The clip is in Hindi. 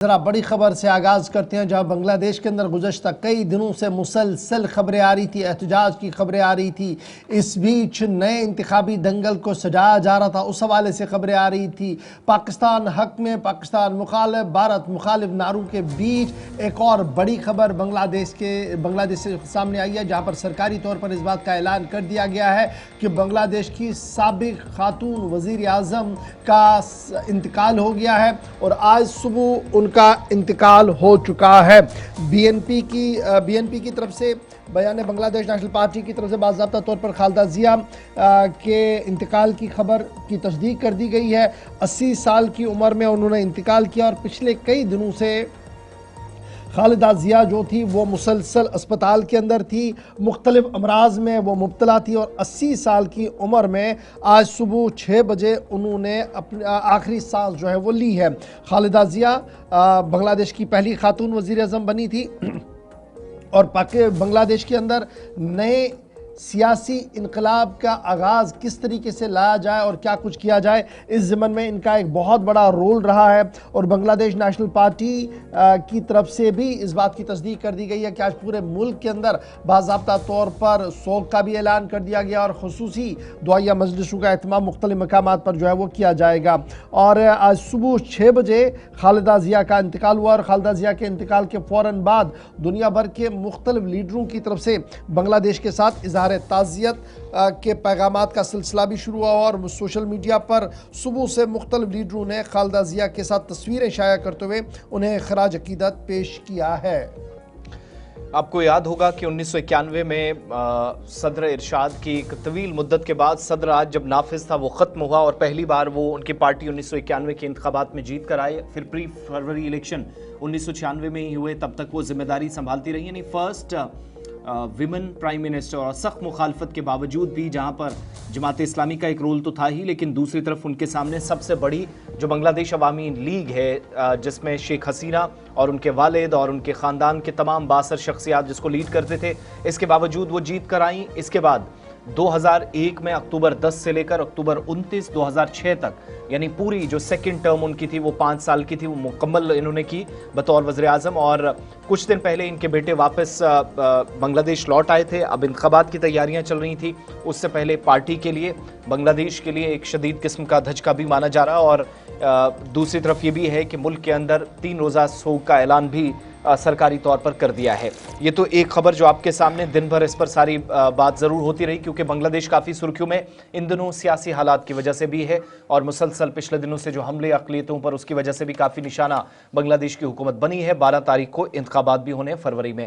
जरा बड़ी खबर से आगाज करते हैं, जहां बांग्लादेश के अंदर गुज़श्ता कई दिनों से मुसलसल खबरें आ रही थी, एहतजाज की खबरें आ रही थी। इस बीच नए इंतखाबी दंगल को सजाया जा रहा था, उस हवाले से खबरें आ रही थी। पाकिस्तान हक में पाकिस्तान मुखालिफ, भारत मुखालिफ नारों के बीच एक और बड़ी खबर बांग्लादेश से सामने आई है, जहां पर सरकारी तौर पर इस बात का ऐलान कर दिया गया है कि बांग्लादेश की साबिक खातून वज़ीर आज़म का इंतकाल हो गया है और आज सुबह उनका इंतकाल हो चुका है। बीएनपी की तरफ से बयान बांग्लादेश नेशनल पार्टी की तरफ से बाज़ाब्ता तौर पर खालिदा ज़िया के इंतकाल की खबर की तस्दीक कर दी गई है। 80 साल की उम्र में उन्होंने इंतकाल किया और पिछले कई दिनों से खालिदा ज़िया जो थी वो मुसलसल अस्पताल के अंदर थी, मुख्तलिफ अमराज में वो मुब्तला थी और 80 साल की उम्र में आज सुबह 6 बजे उन्होंने अपनी आखिरी सांस जो है वो ली है। खालिदा ज़िया बांग्लादेश की पहली खातून वज़ीर आज़म बनी थी और बांग्लादेश के अंदर नए सियासी इनकलाब का आगाज़ किस तरीके से लाया जाए और क्या कुछ किया जाए, इस ज़मन में इनका एक बहुत बड़ा रोल रहा है। और बांग्लादेश नेशनल पार्टी की तरफ से भी इस बात की तस्दीक कर दी गई है कि आज पूरे मुल्क के अंदर बाज़ाब्ता तौर पर सोग का भी ऐलान कर दिया गया और खुसूसी दुआया मजलिसों का एहतमाम मुख्तलिफ मकामात पर जो है वो किया जाएगा। और आज सुबह 6 बजे खालिदा ज़िया का इंतकाल हुआ और खालिदा ज़िया के इंतकाल के फ़ौरन बाद दुनिया भर के मुख्तलिफ लीडरों की तरफ से बांग्लादेश के साथ इज़हार ताज़ियत के पैगामात का सिलसिला भी शुरू हुआ और सोशल मीडिया पर सुबह से मुख्तलिफ लीडरों ने खालिदा ज़िया के साथ तस्वीरें शाया करते हुए उन्हें खराज अकीदत पेश किया है। आपको याद होगा कि 1991 में सदर इरशाद की एक तवील मुद्दत के बाद सदर आज जब नाफिज था वो ख़त्म हुआ और पहली बार वो उनकी पार्टी 1991 के इंतखाबात में जीत कर आए। फिर प्री फरवरी इलेक्शन 1996 में ही हुए, तब तक वो जिम्मेदारी संभालती रही, यानी फर्स्ट विमेन प्राइम मिनिस्टर। और सख्त मुखालफत के बावजूद भी, जहां पर जमात इस्लामी का एक रोल तो था ही, लेकिन दूसरी तरफ उनके सामने सबसे बड़ी जो बांग्लादेश अवामी लीग है, जिसमें शेख हसीना और उनके वालिद और उनके ख़ानदान के तमाम बासर शख्सियात जिसको लीड करते थे, इसके बावजूद वो जीत कर आई। इसके बाद 2001 में अक्टूबर 10 से लेकर अक्टूबर 29 2006 तक, यानी पूरी जो सेकंड टर्म उनकी थी वो 5 साल की थी, वो मुकम्मल इन्होंने की बतौर वज़ीर आज़म। और कुछ दिन पहले इनके बेटे वापस बांग्लादेश लौट आए थे। अब इंतखाबात की तैयारियां चल रही थी, उससे पहले पार्टी के लिए, बांग्लादेश के लिए एक शदीद किस्म का धचका भी माना जा रहा। और दूसरी तरफ ये भी है कि मुल्क के अंदर 3 रोज़ा सोग का ऐलान भी सरकारी तौर पर कर दिया है। ये तो एक खबर जो आपके सामने दिन भर इस पर सारी बात ज़रूर होती रही, क्योंकि बांग्लादेश काफ़ी सुर्खियों में इन दिनों सियासी हालात की वजह से भी है और मुसलसल पिछले दिनों से जो हमले अक़लियतों पर, उसकी वजह से भी काफ़ी निशाना बांग्लादेश की हुकूमत बनी है। 12 तारीख को इंतखाबात भी होने फरवरी में।